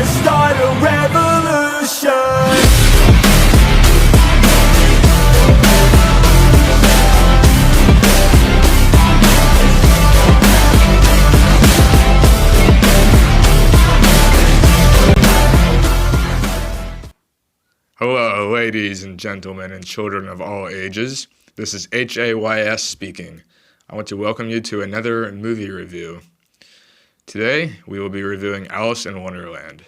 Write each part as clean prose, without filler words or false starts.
Let's start a revolution. Hello, ladies and gentlemen and children of all ages. This is HAYS speaking. I want to welcome you to another movie review. Today, we will be reviewing Alice in Wonderland.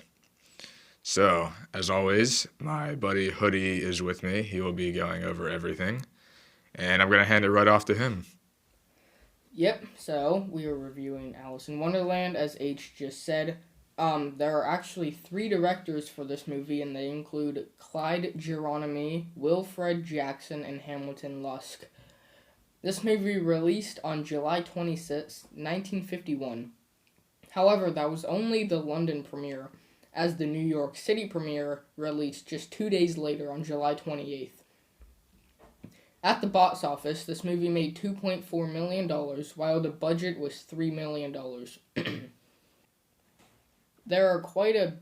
So, as always, my buddy Hoodie is with me. He will be going over everything. And I'm going to hand it right off to him. Yep, so we are reviewing Alice in Wonderland, as H just said. There are actually 3 directors for this movie, and they include Clyde Geronimi, Wilfred Jackson, and Hamilton Luske. This movie released on July 26, 1951. However, that was only the London premiere, as the New York City premiere released just 2 days later on July 28th. At the box office, this movie made $2.4 million, while the budget was $3 million. There are quite a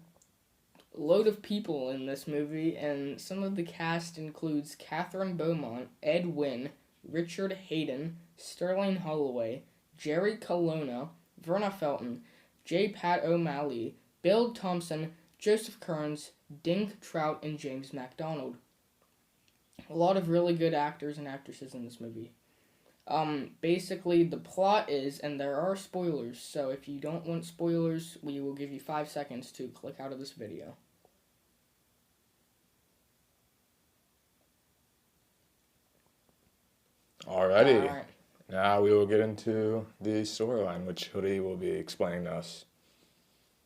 load of people in this movie, and some of the cast includes Catherine Beaumont, Ed Wynn, Richard Hayden, Sterling Holloway, Jerry Colonna, Verna Felton, J. Pat O'Malley, Bill Thompson, Joseph Kearns, Dink Trout, and James MacDonald. A lot of really good actors and actresses in this movie. Basically, the plot is, and there are spoilers, so if you don't want spoilers, we will give you 5 seconds to click out of this video. Alrighty. Alright. Now we will get into the storyline, which Hoodie will be explaining to us.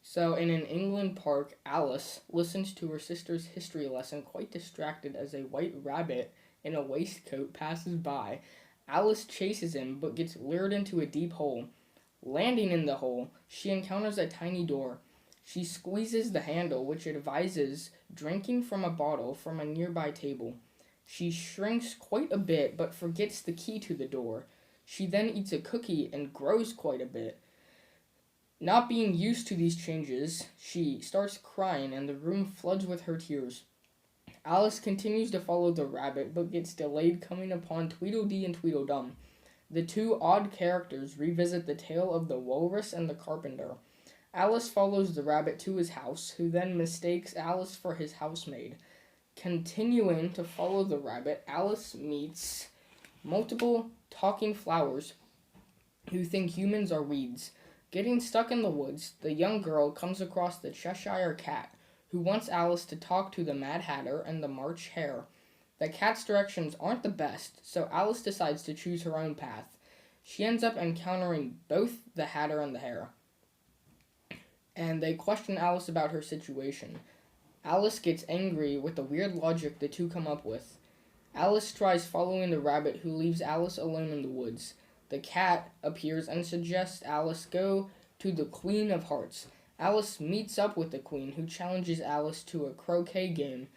So, in an England park, Alice listens to her sister's history lesson quite distracted as a white rabbit in a waistcoat passes by. Alice chases him, but gets lured into a deep hole. Landing in the hole, she encounters a tiny door. She squeezes the handle, which advises drinking from a bottle from a nearby table. She shrinks quite a bit, but forgets the key to the door. She then eats a cookie and grows quite a bit. Not being used to these changes, she starts crying and the room floods with her tears. Alice continues to follow the rabbit, but gets delayed coming upon Tweedledee and Tweedledum. The 2 odd characters revisit the tale of the walrus and the carpenter. Alice follows the rabbit to his house, who then mistakes Alice for his housemaid. Continuing to follow the rabbit, Alice meets multiple talking flowers who think humans are weeds. Getting stuck in the woods, the young girl comes across the Cheshire Cat, who wants Alice to talk to the Mad Hatter and the March Hare. The cat's directions aren't the best, so Alice decides to choose her own path. She ends up encountering both the Hatter and the Hare, and they question Alice about her situation. Alice gets angry with the weird logic the 2 come up with. Alice tries following the rabbit, who leaves Alice alone in the woods. The cat appears and suggests Alice go to the Queen of Hearts. Alice meets up with the Queen, who challenges Alice to a croquet game.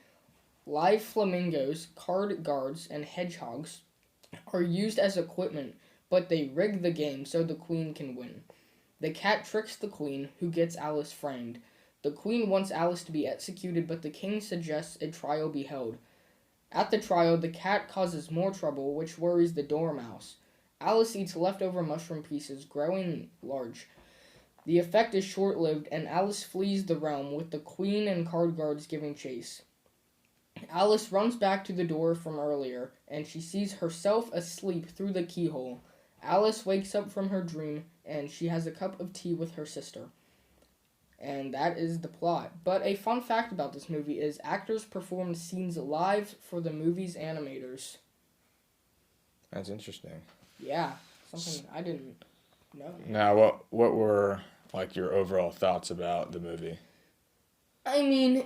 Live flamingos, card guards, and hedgehogs are used as equipment, but they rig the game so the Queen can win. The cat tricks the Queen, who gets Alice framed. The Queen wants Alice to be executed, but the King suggests a trial be held. At the trial, the cat causes more trouble, which worries the dormouse. Alice eats leftover mushroom pieces, growing large. The effect is short-lived, and Alice flees the realm, with the Queen and card guards giving chase. Alice runs back to the door from earlier, and she sees herself asleep through the keyhole. Alice wakes up from her dream, and she has a cup of tea with her sister. And that is the plot. But a fun fact about this movie is actors performed scenes live for the movie's animators. That's interesting. Yeah, something I didn't know. Now, what were like your overall thoughts about the movie? I mean,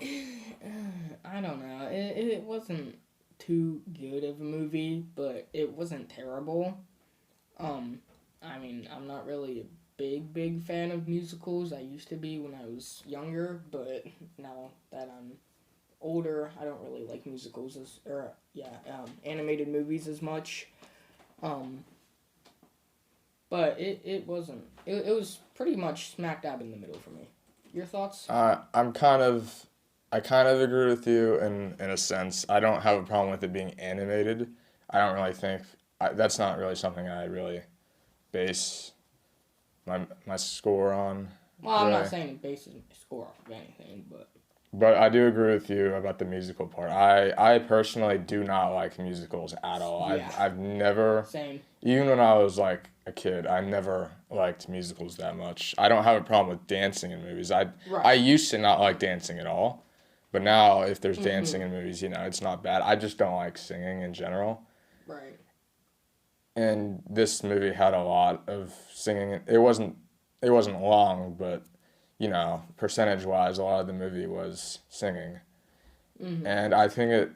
I don't know. It wasn't too good of a movie, but it wasn't terrible. I mean, I'm not really a big fan of musicals. I used to be when I was younger, but now that I'm older, I don't really like musicals animated movies as much. But it wasn't. It was pretty much smack dab in the middle for me. Your thoughts? I kind of agree with you in a sense. I don't have a problem with it being animated. I don't really think that's not really something I really base my score on. Well, I'm really. not saying it bases my score off of anything, but But I do agree with you about the musical part. I personally do not like musicals at all. Yeah. I've never, same. even when I was like a kid, I never liked musicals that much. I don't have a problem with dancing in movies. I Right. used to not like dancing at all, but now if there's dancing in movies, it's not bad. I just don't like singing in general. Right. And this movie had a lot of singing. It wasn't long, but percentage wise, a lot of the movie was singing. And I think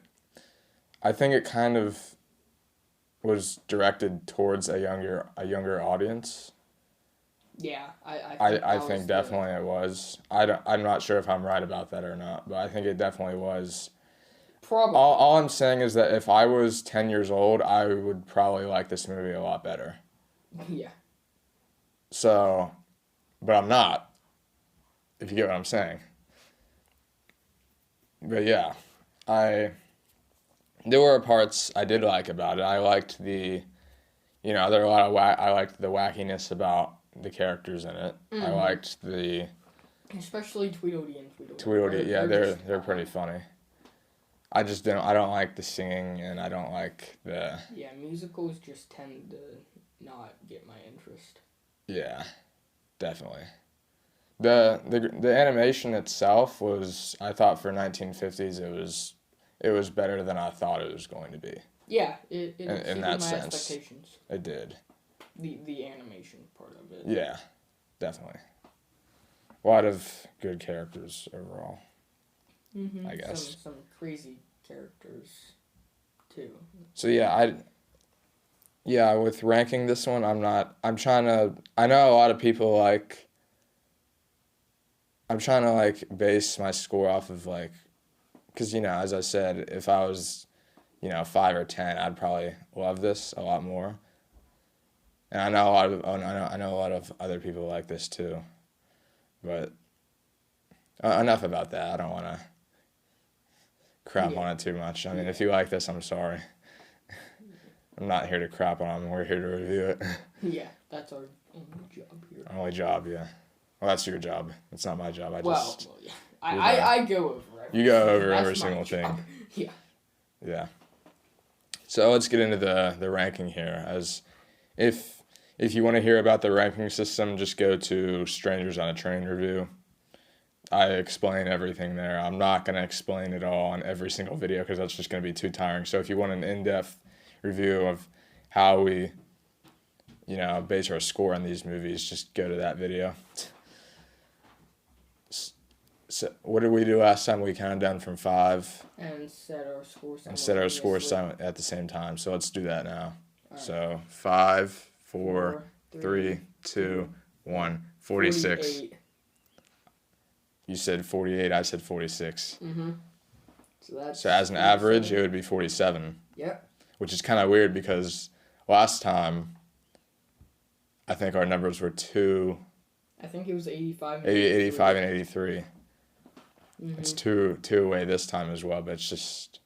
it kind of was directed towards a younger audience. Yeah, I think definitely it was. I'm not sure if I'm right about that or not, but I think it definitely was. Probably. All I'm saying is that if I was 10 years old, I would probably like this movie a lot better. Yeah. So, but I'm not, if you get what I'm saying. But yeah, there were parts I did like about it. I liked there are a lot of I liked the wackiness about the characters in it. I liked Especially Tweedledee and Tweedledee. Tweedledee. Yeah, they're pretty funny. I don't like the singing, and I don't like the... Yeah, musicals just tend to not get my interest. Yeah, definitely. The animation itself was, I thought for 1950s, it was better than I thought it was going to be. Yeah, it exceeded in that my sense, expectations. It did. The animation part of it. Yeah, definitely. A lot of good characters overall. I guess. Some crazy characters, too. So yeah, with ranking this one, I know a lot of people I'm trying to base my score off of because as I said, if I was 5 or 10, I'd probably love this a lot more. And I know a lot of other people like this too. But enough about that. I don't want to crap on it too much. I mean, if you like this, I'm sorry. I'm not here to crap on them. We're here to review it. Yeah, that's our only job here. Our only job, yeah. Well, that's your job. It's not my job. Well, yeah. I go over everything. You go over That's every my single job. thing. Yeah. Yeah. So let's get into the ranking here. As if you want to hear about the ranking system, just go to Strangers on a Train review. I explain everything there. I'm not going to explain it all on every single video because that's just going to be too tiring. So if you want an in-depth review of how we, base our score on these movies, just go to that video. So what did we do last time? We counted down from 5. And set our score At the same time. So let's do that now. Right. So 5, 4, 3, 2, 1. 46. 48. You said 48, I said 46. Mm-hmm. So as an average, it would be 47. Yep. Which is kind of weird because last time, I think our numbers were 2. I think it was 85. 85 and 83. Mm-hmm. It's two away this time as well, but it's just,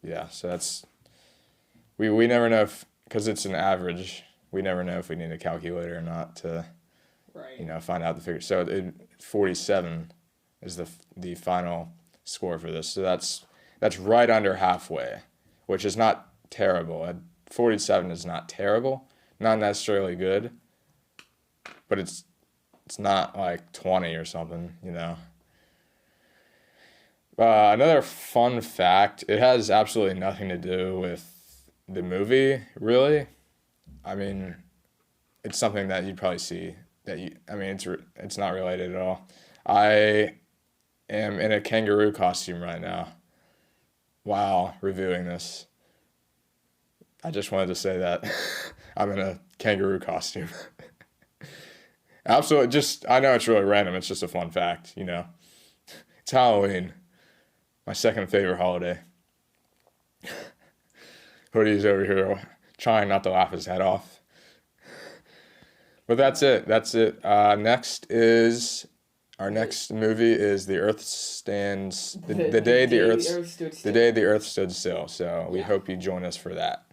yeah. So that's, we never know because it's an average, we never know if we need a calculator or not to, right. Find out the figure. So 47 is the final score for this. So that's right under halfway, which is not terrible. 47 is not terrible, not necessarily good, but it's not like 20 or something, Another fun fact, it has absolutely nothing to do with the movie, really. I mean, it's something that you'd probably see it's not related at all. I am in a kangaroo costume right now while reviewing this. I just wanted to say that I'm in a kangaroo costume. Absolutely, I know it's really random. It's just a fun fact, It's Halloween, my second favorite holiday. Hoodie's over here trying not to laugh his head off. But that's it. Next is Our next movie is The Earth Stands... The day the day Earth... stood The still. day the Earth stood still. So we Yeah. hope you join us for that.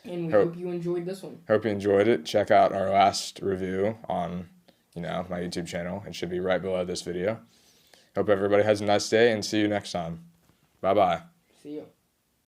And we hope you enjoyed this one. Hope you enjoyed it. Check out our last review on, my YouTube channel. It should be right below this video. Hope everybody has a nice day and see you next time. Bye-bye. See you.